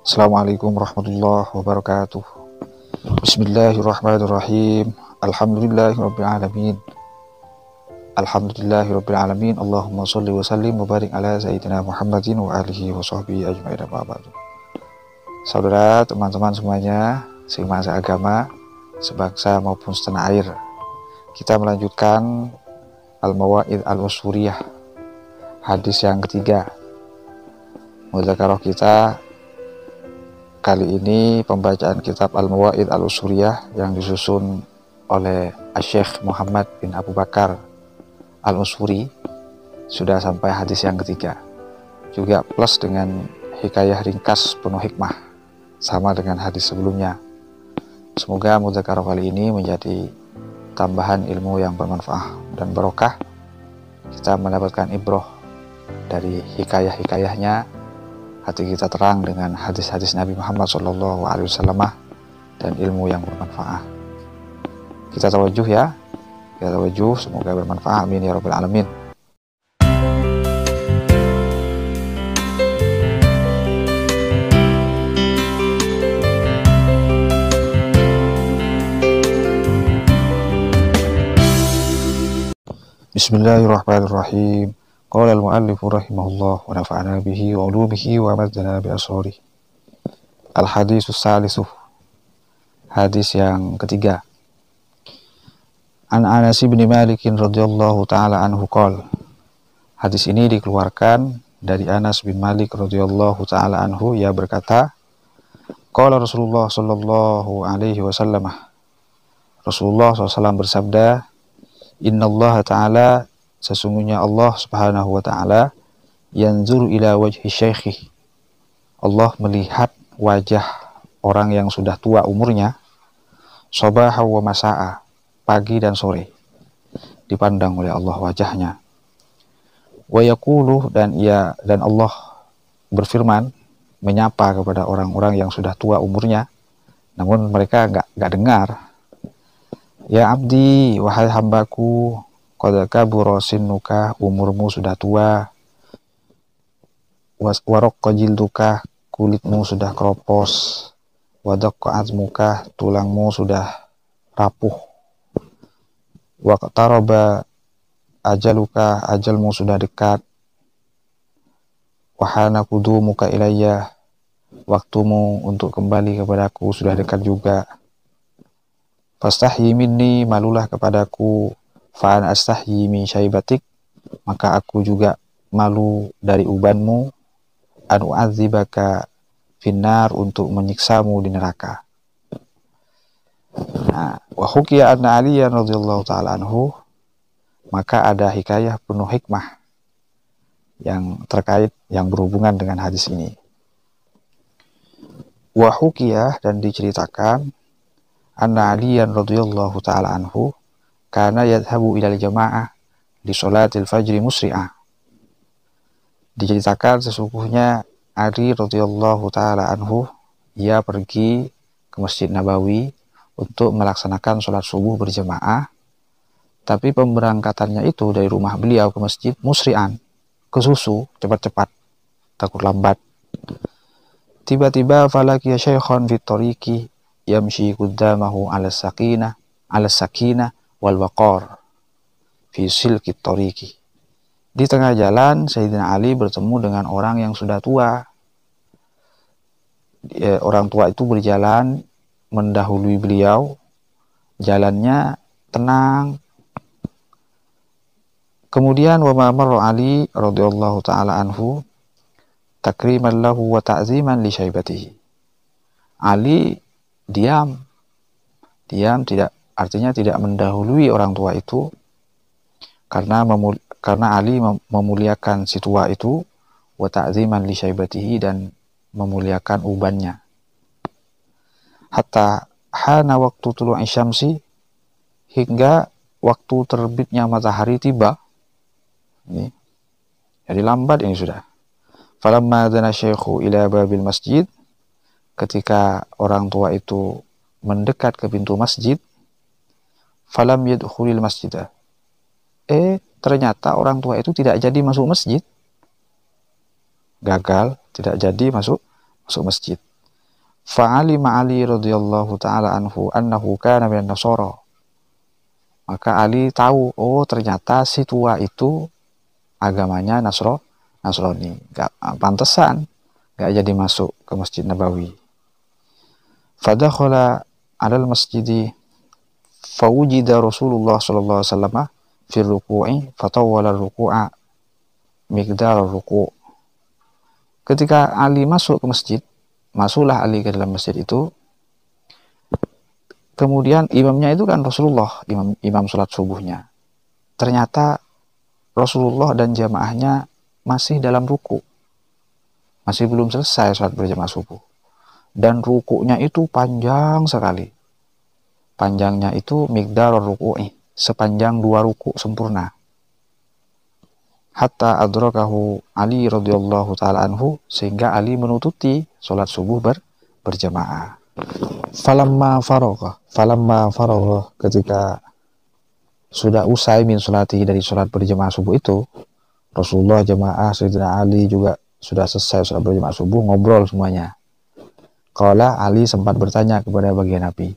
Assalamualaikum warahmatullahi wabarakatuh. Bismillahirrahmanirrahim. Alhamdulillahirrabbilalamin. Alhamdulillahirrabbilalamin. Allahumma sholli wa sallim wa barik ala sayyidina Muhammadin wa alihi wa sahbihi ajma'in. Saudara, teman-teman semuanya, semasa agama, sebangsa maupun setanah air, kita melanjutkan Al-Mawa'id Al-Usuriyah, hadis yang ketiga. Mudzakarah kita kali ini pembacaan kitab Al-Mawa'id Al-Usuriyah yang disusun oleh Syekh Muhammad bin Abu Bakar Al-Usuri sudah sampai hadis yang ketiga, juga plus dengan hikayah ringkas penuh hikmah sama dengan hadis sebelumnya. Semoga mudzakarah kali ini menjadi tambahan ilmu yang bermanfaat dan barokah. Kita mendapatkan ibroh dari hikayah-hikayahnya, hati kita terang dengan hadis-hadis Nabi Muhammad SAW dan ilmu yang bermanfaat. Kita tawajuh ya, kita tawajuh, semoga bermanfaat. Amin ya rabbal alamin. Bismillahirrahmanirrahim. Qala al-mu'allif rahimahullah wa nafa'ana bihi wa ulumihi wa amaddana bi asrarih. Al-hadisus salisuh, hadis yang ketiga. An Anas bin Malik radhiyallahu taala anhu qala. Hadis ini dikeluarkan dari Anas bin Malik radhiyallahu taala anhu, ia berkata, qala Rasulullah sallallahu alaihi wasallam. Rasulullah SAW bersabda, Innallaha ta'ala, sesungguhnya Allah subhanahu wa ta'ala, yanzuru ila wajhi syaikhi, Allah melihat wajah orang yang sudah tua umurnya, sabaha wa masa'a, pagi dan sore, dipandang oleh Allah wajahnya. Wa yaqulu, dan Allah berfirman, menyapa kepada orang-orang yang sudah tua umurnya, namun mereka enggak dengar. Ya abdi, wahai hambaku, qad kabura sinnuka, umurmu sudah tua, waraqqa jilduka, kulitmu sudah keropos, wadaqqa azmuka, tulangmu sudah rapuh, waqtaraba ajaluka, ajalmu sudah dekat, wahana qudumuka ilayya, waktumu untuk kembali kepadaku sudah dekat juga. Fastahyi minni, malulah kepadaku, fa'an astahyi min syaibatik, maka aku juga malu dari ubanmu, an u'adzibaka finnar, untuk menyiksamu di neraka. Nah, wa hukiya anna Aliyan radhiyallahu ta'ala anhu, maka ada hikayah penuh hikmah yang terkait, yang berhubungan dengan hadis ini. Wa hukiya, dan diceritakan, anna Aliyan radhiyallahu ta'ala anhu kana yadhhabu ilal jamaah di sholatil fajri musri'ah. Diceritakan sesungguhnya Ali radhiyallahu ta'ala anhu, ia pergi ke Masjid Nabawi untuk melaksanakan sholat subuh berjamaah, tapi pemberangkatannya itu dari rumah beliau ke masjid musri'an, kesusu, cepat-cepat, takut lambat. Tiba-tiba falakiya syaikhan fit tariqi yamshi qaddamahu ala sakinah wal waqar fi silki tariqi. Di tengah jalan Sayyidina Ali bertemu dengan orang yang sudah tua. Orang tua itu berjalan mendahului beliau, jalannya tenang. Kemudian wa ma marra Ali radhiyallahu taala anhu takriman lahu wa ta'ziman li syaibatihi. Ali diam, tidak, artinya tidak mendahului orang tua itu, karena Ali memuliakan si tua itu, wa ta'ziman li syaibatihi, dan memuliakan ubannya. Hatta hana waktu tulu'i syamsi, hingga waktu terbitnya matahari tiba. Ini jadi lambat ini sudah. Falamma dana syaikhu ila babil masjid, ketika orang tua itu mendekat ke pintu masjid, falam yadkhulil masjidah, ternyata orang tua itu tidak jadi masuk masjid. Gagal, tidak jadi masuk masjid. Fa'alima Ali radhiyallahu ta'ala anhu annahu kana minan Nasara. Maka Ali tahu, oh ternyata si tua itu agamanya Nasrani. Pantesan gak jadi masuk ke Masjid Nabawi. Fadakhala 'alal masjidi fawujida Rasulullah sallallahu alaihi wasallam fi ruku'i fatawwala ruku'a miqdar ruku'. Ketika Ali masuk ke masjid, masuklah Ali ke dalam masjid itu. Kemudian imamnya itu kan Rasulullah, imam sholat subuhnya. Ternyata Rasulullah dan jamaahnya masih dalam ruku. Masih belum selesai sholat berjamaah subuh. Dan rukunya itu panjang sekali. Panjangnya itu miqdar ruku'i, sepanjang 2 ruku sempurna. Hatta adrakahu Ali radhiyallahu ta'ala anhu, sehingga Ali menututi sholat subuh berjamaah. Falamma faragha, ketika sudah usai min sholati, dari sholat berjamaah subuh itu, Rasulullah, jamaah, Sayyidina Ali juga sudah selesai sholat berjamaah subuh, ngobrol semuanya. Qala, Ali sempat bertanya kepada bagian Nabi,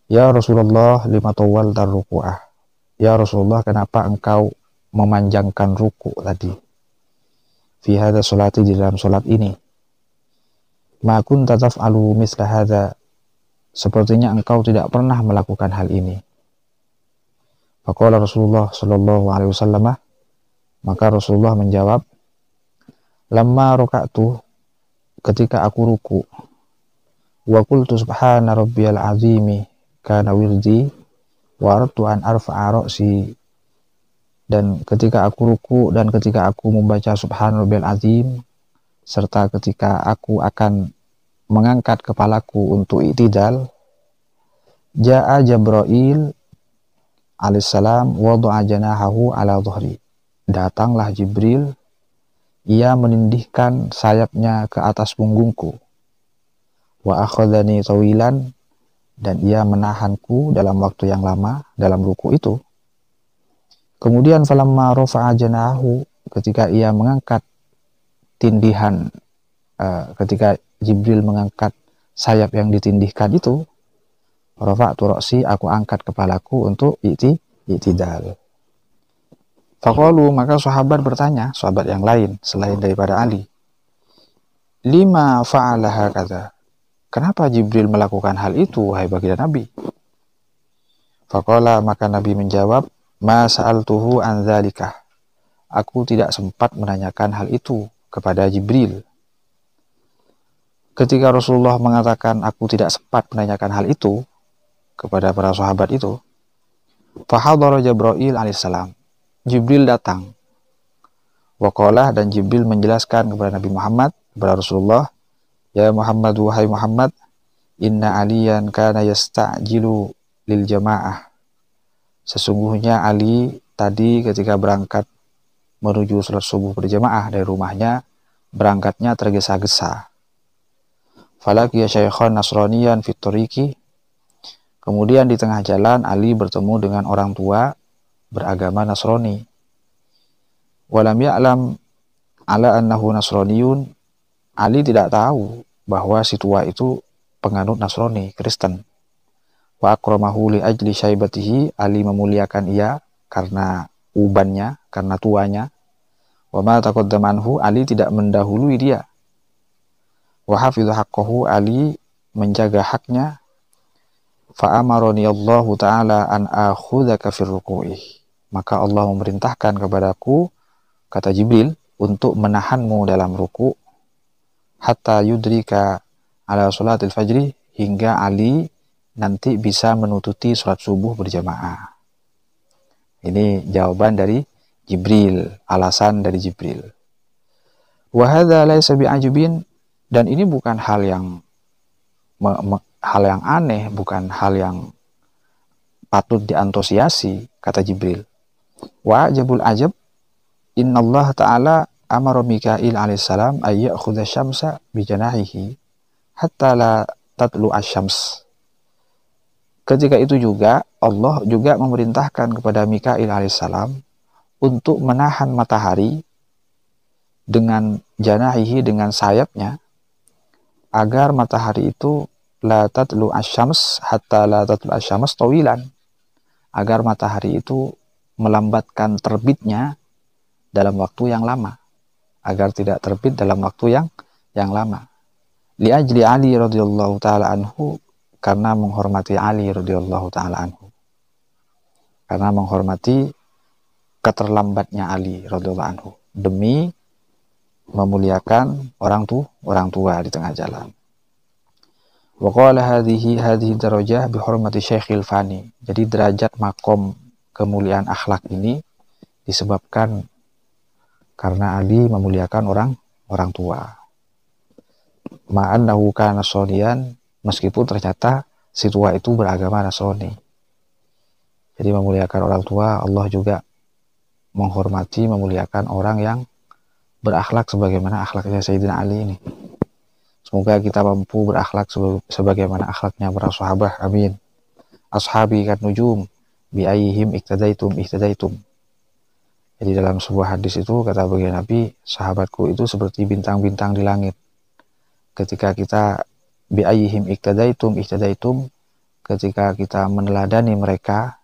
ya Rasulullah, lima tawal ruku'ah. Ya Rasulullah, kenapa engkau memanjangkan ruku tadi? Fi hadha sholati, di dalam sholat ini. Ma kunta taf'alu misla hadha, sepertinya engkau tidak pernah melakukan hal ini. Faqala Rasulullah sallallahu alaihi wasallam, maka Rasulullah menjawab, lamma raka'tu, ketika aku ruku, wa qultu subhana rabbiyal azimi kana wirdi wa aradtu an arfa'a ra'si, dan ketika aku ruku dan ketika aku membaca subhana rabbiyal azim, serta ketika aku akan mengangkat kepalaku untuk i'tidal, ja'a Jibril alaihissalam wada'a janahahu ala dhuhri, datanglah Jibril, ia menindihkan sayapnya ke atas punggungku, wa akhadhani tawilan, dan ia menahanku dalam waktu yang lama dalam ruku itu. Kemudian falamma rafa'a janahahu, ketika ia mengangkat tindihan, ketika Jibril mengangkat sayap yang ditindihkan itu, rafa'tu ra'si, aku angkat kepalaku untuk i'tidal. Faqalu, maka sahabat bertanya, sahabat yang lain selain daripada Ali, lima fa'ala hakadha, kenapa Jibril melakukan hal itu, wahai baginda Nabi? Faqala, maka Nabi menjawab, ma sa'altuhu an dzalika, aku tidak sempat menanyakan hal itu kepada Jibril. Ketika Rasulullah mengatakan aku tidak sempat menanyakan hal itu kepada para sahabat itu, fahadhara Jibril alaihissalam, Jibril datang. Waqalah, dan Jibril menjelaskan kepada Nabi Muhammad, kepada Rasulullah, ya Muhammad, wahai Muhammad, inna aliyan kana yasta'jilu lil jamaah, sesungguhnya Ali tadi ketika berangkat menuju sholat subuh berjamaah dari rumahnya, berangkatnya tergesa-gesa. Falaqiya syaikhan nasraniyan fit tariqi, kemudian di tengah jalan Ali bertemu dengan orang tua beragama Nasrani. Walam ya'lam ala annahu nasraniyun, Ali tidak tahu bahwa si tua itu penganut Nasrani, Kristen. Wa akramahu li ajli syaibatihi, Ali memuliakan ia karena ubannya, karena tuanya. Wa ma taqaddama anhu, Ali tidak mendahului dia. Wa hafidha haqqahu, Ali menjaga haknya. Fa amarani Allah Ta'ala an akhudhaka fir ruku'i, maka Allah memerintahkan kepadaku, kata Jibril, untuk menahanmu dalam ruku, hatta yudrika ala sholatil fajri, hingga Ali nanti bisa menututi sholat subuh berjamaah. Ini jawaban dari Jibril, alasan dari Jibril. Wa hadza laysa bi'ajibin, dan ini bukan hal yang aneh, bukan hal yang patut diantusiasi, kata Jibril. Wa ajabul ajab, innallaha ta'ala amara Mikail alaihissalam ay ya'khudha syamsa bijanahihi hatta la tatlu asyams. Ketika itu juga Allah juga memerintahkan kepada Mikail alaihissalam untuk menahan matahari dengan janahihi, dengan sayapnya, agar matahari itu la tatlu asyams hatta la tatlu asyams tawilan, agar matahari itu melambatkan terbitnya dalam waktu yang lama, agar tidak terbit dalam waktu yang lama. Li ajli Ali radhiyallahu taala anhu, karena menghormati Ali radhiyallahu taala anhu, karena menghormati keterlambatnya Ali radhiyallahu anhu, demi memuliakan orang tua di tengah jalan. Wa qala hadhihi darajah bi hurmati Syekhil Fani. Jadi derajat makom kemuliaan akhlak ini disebabkan karena Ali memuliakan orang tua. Ma'annahu kana sholian, meskipun ternyata si tua itu beragama Nasrani. Jadi memuliakan orang tua, Allah juga menghormati, memuliakan orang yang berakhlak sebagaimana akhlaknya Sayyidina Ali ini. Semoga kita mampu berakhlak sebagaimana akhlaknya para sahabat. Amin. Ashabi kan nujum bi ayyihim iktadaitum. Jadi dalam sebuah hadis itu kata baginda Nabi, sahabatku itu seperti bintang-bintang di langit. Ketika kita bi ayyihim iktadaitum, ketika kita meneladani mereka,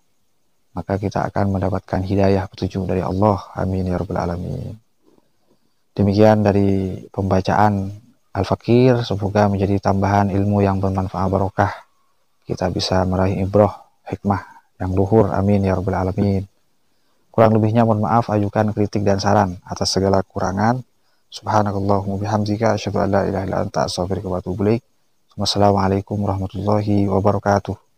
maka kita akan mendapatkan hidayah petunjuk dari Allah. Amin ya rabbal alamin. Demikian dari pembacaan Al-Fakir, semoga menjadi tambahan ilmu yang bermanfaat barokah. Kita bisa meraih ibrah, hikmah yang luhur. Amin ya rabbal alamin. Kurang lebihnya mohon maaf, ajukan kritik dan saran atas segala kurangan. Subhanakallahumma bihamdika asyhadu an la ilaha illa anta astaghfiruka wa atubu ilaik. Wassalamualaikum warahmatullahi wabarakatuh.